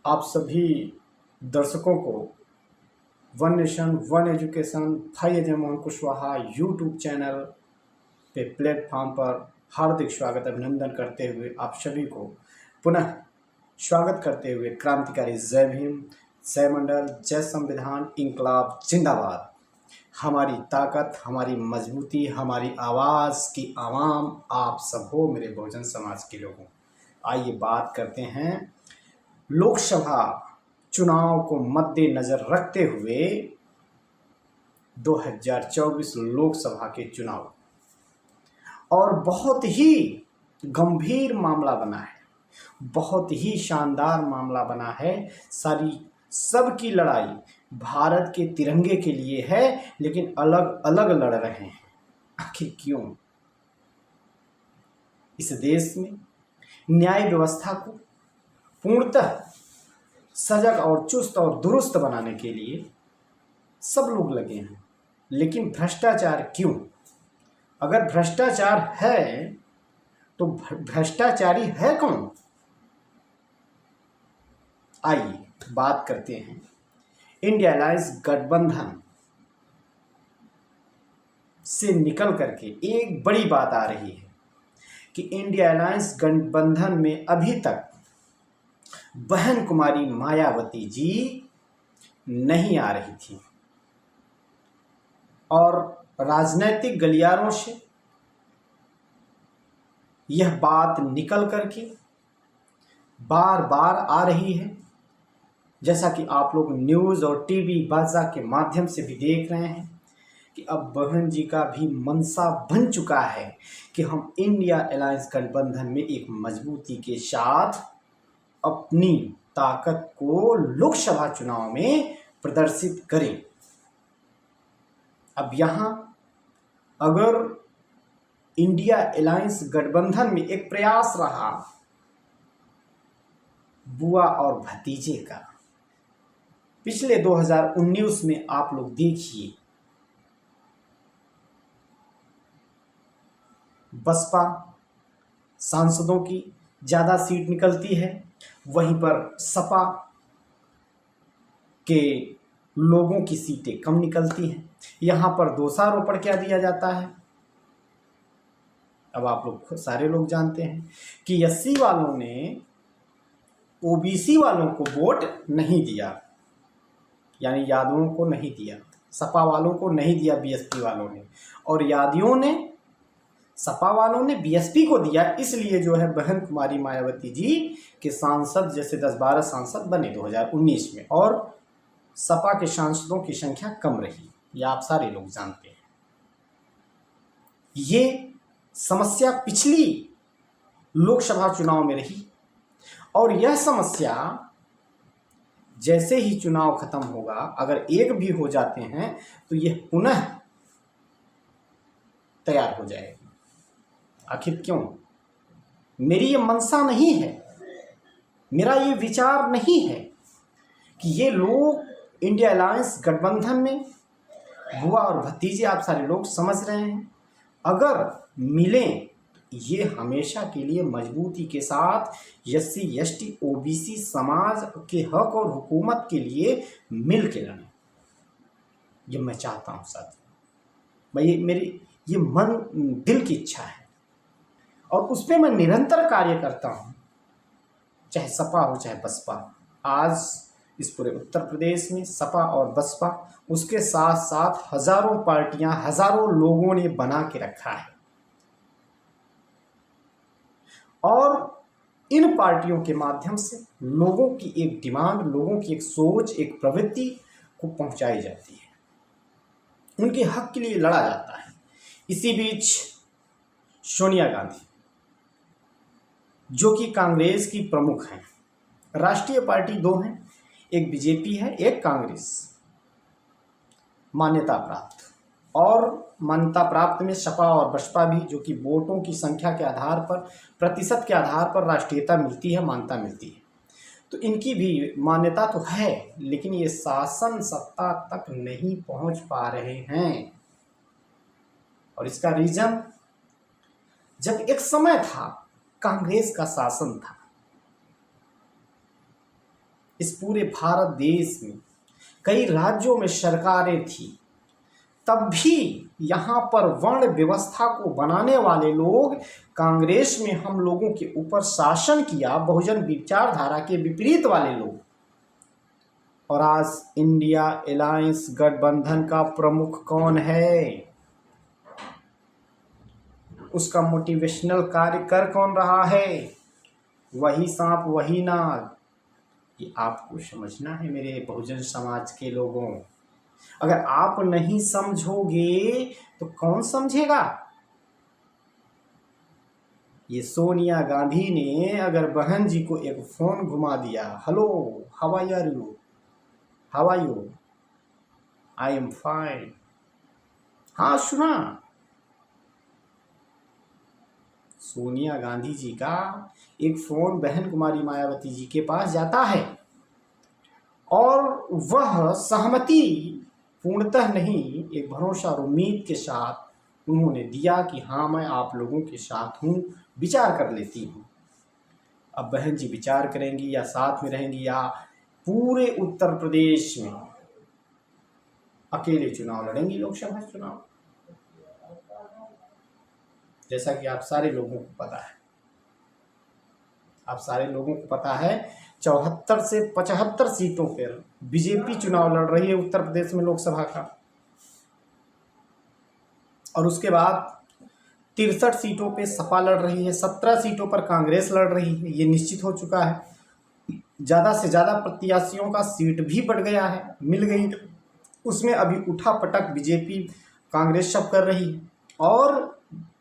आप सभी दर्शकों को वन नेशन वन एजुकेशन भाई अजय मोहन कुशवाहा यूट्यूब चैनल पे प्लेटफॉर्म पर हार्दिक स्वागत अभिनंदन करते हुए आप सभी को पुनः स्वागत करते हुए क्रांतिकारी जय भीम, जय मंडल, जय संविधान, इंकलाब जिंदाबाद। हमारी ताकत, हमारी मजबूती, हमारी आवाज़ की आवाम आप सब हो मेरे बहुजन समाज के लोगों। आइए बात करते हैं लोकसभा चुनाव को मद्देनजर रखते हुए 2024 लोकसभा के चुनाव और बहुत ही गंभीर मामला बना है, बहुत ही शानदार मामला बना है। सबकी लड़ाई भारत के तिरंगे के लिए है, लेकिन अलग अलग लड़ रहे हैं। आखिर क्यों? इस देश में न्याय व्यवस्था को पूर्णतः सजग और चुस्त और दुरुस्त बनाने के लिए सब लोग लगे हैं, लेकिन भ्रष्टाचार क्यों? अगर भ्रष्टाचार है तो भ्रष्टाचारी है कौन? आइए बात करते हैं। इंडिया अलायंस गठबंधन से निकल करके एक बड़ी बात आ रही है कि इंडिया अलायंस गठबंधन में अभी तक बहन कुमारी मायावती जी नहीं आ रही थी और राजनीतिक गलियारों से यह बात निकल करके बार बार आ रही है। जैसा कि आप लोग न्यूज़ और टीवी बाजा के माध्यम से भी देख रहे हैं कि अब बहन जी का भी मनसा बन चुका है कि हम इंडिया अलायंस गठबंधन में एक मजबूती के साथ अपनी ताकत को लोकसभा चुनाव में प्रदर्शित करें। अब यहाँ अगर इंडिया अलायंस गठबंधन में एक प्रयास रहा बुआ और भतीजे का, पिछले 2019 में आप लोग देखिए बसपा सांसदों की ज़्यादा सीट निकलती है, वहीं पर सपा के लोगों की सीटें कम निकलती हैं। यहाँ पर दोषारोपण क्या दिया जाता है? अब आप लोग सारे लोग जानते हैं कि एससी वालों ने ओबीसी वालों को वोट नहीं दिया, यानी यादवों को नहीं दिया, सपा वालों को नहीं दिया बीएसपी वालों ने, और यादियों ने सपा वालों ने बीएसपी को दिया। इसलिए जो है बहन कुमारी मायावती जी के सांसद जैसे 10-12 सांसद बने 2019 में, और सपा के सांसदों की संख्या कम रही। यह आप सारे लोग जानते हैं। ये समस्या पिछली लोकसभा चुनाव में रही और यह समस्या जैसे ही चुनाव खत्म होगा, अगर एक भी हो जाते हैं तो यह पुनः तैयार हो जाएगी। आखिर क्यों? मेरी ये मनसा नहीं है, मेरा ये विचार नहीं है कि ये लोग इंडिया अलायंस गठबंधन में बुआ और भतीजे आप सारे लोग समझ रहे हैं, अगर मिलें ये हमेशा के लिए मजबूती के साथ एससी एसटी ओबीसी समाज के हक और हुकूमत के लिए मिल के लड़ें। ये मैं चाहता हूँ साथी, मेरी ये मन दिल की इच्छा है और उस पर मैं निरंतर कार्य करता हूँ, चाहे सपा हो चाहे बसपा। आज इस पूरे उत्तर प्रदेश में सपा और बसपा, उसके साथ साथ हजारों पार्टियां, हजारों लोगों ने बना के रखा है और इन पार्टियों के माध्यम से लोगों की एक डिमांड, लोगों की एक सोच, एक प्रवृत्ति को पहुंचाई जाती है, उनके हक के लिए लड़ा जाता है। इसी बीच सोनिया गांधी जो कि कांग्रेस की प्रमुख हैं, राष्ट्रीय पार्टी दो हैं, एक बीजेपी है एक कांग्रेस, मान्यता प्राप्त, और मान्यता प्राप्त में सपा और बसपा भी, जो कि वोटों की संख्या के आधार पर, प्रतिशत के आधार पर राष्ट्रीयता मिलती है, मान्यता मिलती है। तो इनकी भी मान्यता तो है, लेकिन ये शासन सत्ता तक नहीं पहुंच पा रहे हैं। और इसका रीजन, जब एक समय था कांग्रेस का शासन था, इस पूरे भारत देश में कई राज्यों में सरकारें थी, तब भी यहाँ पर वर्ण व्यवस्था को बनाने वाले लोग, कांग्रेस में हम लोगों के ऊपर शासन किया बहुजन विचारधारा के विपरीत वाले लोग। और आज इंडिया अलायंस गठबंधन का प्रमुख कौन है? उसका मोटिवेशनल कार्य कर कौन रहा है? वही सांप वही नाग। ये आपको समझना है मेरे बहुजन समाज के लोगों। अगर आप नहीं समझोगे तो कौन समझेगा? ये सोनिया गांधी ने अगर बहन जी को एक फोन घुमा दिया, hello how are you, how are you, I am fine, हाँ सुना, सोनिया गांधी जी का एक फोन बहन कुमारी मायावती जी के पास जाता है और वह सहमति पूर्णतः नहीं, एक भरोसा और उम्मीद के साथ उन्होंने दिया कि हाँ मैं आप लोगों के साथ हूँ, विचार कर लेती हूँ। अब बहन जी विचार करेंगी या साथ में रहेंगी या पूरे उत्तर प्रदेश में अकेले चुनाव लड़ेंगी, लोकसभा चुनाव, जैसा कि आप सारे लोगों को पता है। आप सारे लोगों को पता है 74 से 75 सीटों पर बीजेपी चुनाव लड़ रही है उत्तर प्रदेश में लोकसभा का, और उसके बाद 63 सीटों पे सपा लड़ रही है, 17 सीटों पर कांग्रेस लड़ रही है। ये निश्चित हो चुका है। ज़्यादा से ज़्यादा प्रत्याशियों का सीट भी बढ़ गया है, मिल गई, उसमें अभी उठा पटक बीजेपी कांग्रेस सब कर रही है। और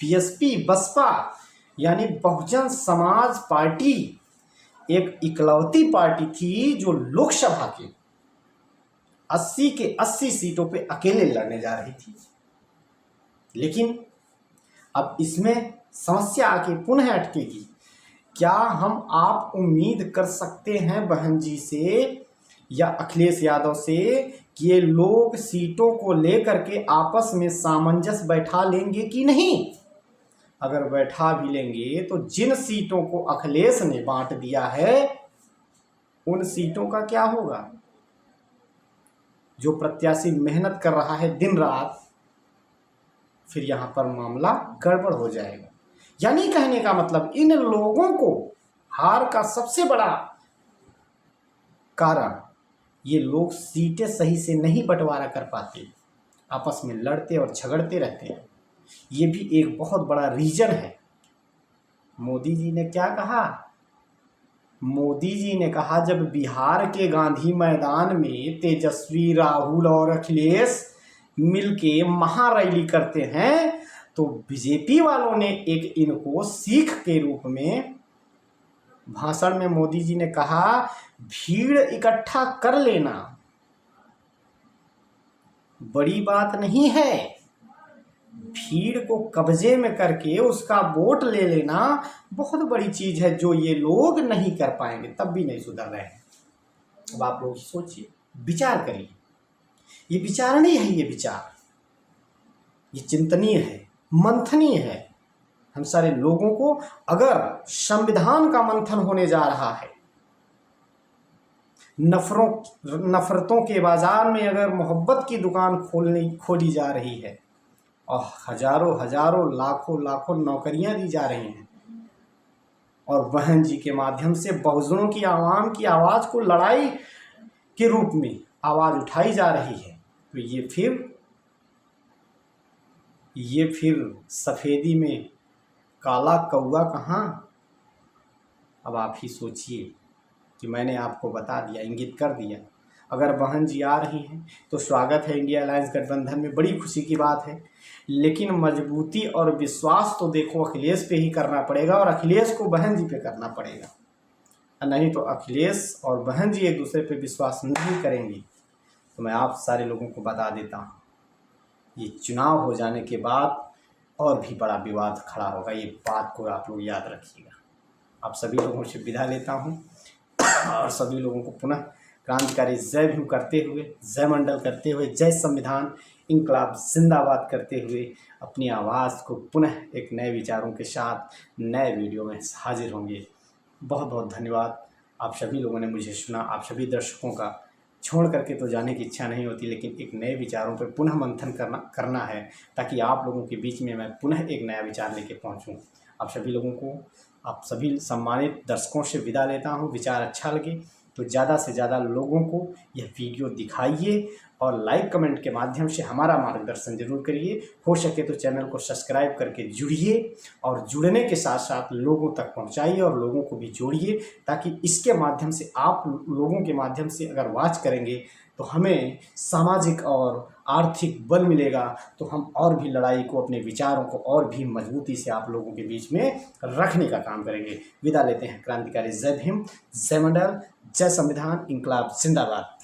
बीएसपी बसपा यानी बहुजन समाज पार्टी एक इकलौती पार्टी थी जो लोकसभा के 80 के 80 सीटों पे अकेले लड़ने जा रही थी। लेकिन अब इसमें समस्या आके पुनः अटकेगी। क्या हम आप उम्मीद कर सकते हैं बहन जी से या अखिलेश यादव से कि ये लोग सीटों को लेकर के आपस में सामंजस्य बैठा लेंगे कि नहीं? अगर बैठा भी लेंगे तो जिन सीटों को अखिलेश ने बांट दिया है उन सीटों का क्या होगा? जो प्रत्याशी मेहनत कर रहा है दिन रात, फिर यहाँ पर मामला गड़बड़ हो जाएगा। यानी कहने का मतलब इन लोगों को हार का सबसे बड़ा कारण ये लोग सीटें सही से नहीं बंटवारा कर पाते, आपस में लड़ते और झगड़ते रहते हैं। ये भी एक बहुत बड़ा रीजन है। मोदी जी ने क्या कहा? मोदी जी ने कहा जब बिहार के गांधी मैदान में तेजस्वी, राहुल और अखिलेश मिलके महारैली करते हैं तो बीजेपी वालों ने एक इनको सीख के रूप में भाषण में मोदी जी ने कहा भीड़ इकट्ठा कर लेना बड़ी बात नहीं है, भीड़ को कब्जे में करके उसका वोट ले लेना बहुत बड़ी चीज है, जो ये लोग नहीं कर पाएंगे, तब भी नहीं सुधर रहे हैं। अब आप लोग सोचिए, विचार करिए, ये विचारणीय है, ये विचार, ये चिंतनीय है, मंथनीय है। हम सारे लोगों को अगर संविधान का मंथन होने जा रहा है, नफरतों के बाजार में अगर मोहब्बत की दुकान खोली जा रही है और हजारों हजारों लाखों लाखों नौकरियां दी जा रही हैं और बहन जी के माध्यम से बहुजनों की आवाम की आवाज़ को लड़ाई के रूप में आवाज़ उठाई जा रही है, तो ये फिर सफ़ेदी में काला कौवा कहाँ? अब आप ही सोचिए कि मैंने आपको बता दिया, इंगित कर दिया। अगर बहन जी आ रही हैं तो स्वागत है, इंडिया अलायंस गठबंधन में बड़ी खुशी की बात है। लेकिन मजबूती और विश्वास तो देखो अखिलेश पे ही करना पड़ेगा और अखिलेश को बहन जी पे करना पड़ेगा, नहीं तो अखिलेश और बहन जी एक दूसरे पे विश्वास नहीं करेंगे। तो मैं आप सारे लोगों को बता देता हूँ, ये चुनाव हो जाने के बाद और भी बड़ा विवाद खड़ा होगा, ये बात को आप लोग याद रखिएगा। आप सभी लोगों से विदा लेता हूँ और सभी लोगों को पुनः क्रांतिकारी जय भीम करते हुए, जय मंडल करते हुए, जय संविधान इंकलाब जिंदाबाद करते हुए अपनी आवाज़ को पुनः एक नए विचारों के साथ नए वीडियो में हाजिर होंगे। बहुत बहुत धन्यवाद। आप सभी लोगों ने मुझे सुना। आप सभी दर्शकों का छोड़ करके तो जाने की इच्छा नहीं होती, लेकिन एक नए विचारों पर पुनः मंथन करना है, ताकि आप लोगों के बीच में मैं पुनः एक नया विचार लेके पहुंचूं। आप सभी लोगों को, आप सभी सम्मानित दर्शकों से विदा लेता हूं। विचार अच्छा लगे तो ज़्यादा से ज़्यादा लोगों को यह वीडियो दिखाइए और लाइक कमेंट के माध्यम से हमारा मार्गदर्शन जरूर करिए। हो सके तो चैनल को सब्सक्राइब करके जुड़िए और जुड़ने के साथ साथ लोगों तक पहुंचाइए और लोगों को भी जोड़िए, ताकि इसके माध्यम से, आप लोगों के माध्यम से अगर वॉच करेंगे तो हमें सामाजिक और आर्थिक बल मिलेगा, तो हम और भी लड़ाई को, अपने विचारों को और भी मजबूती से आप लोगों के बीच में रखने का काम करेंगे। विदा लेते हैं। क्रांतिकारी जय भीम, जय मंडल, जय संविधान, इंकलाब जिंदाबाद।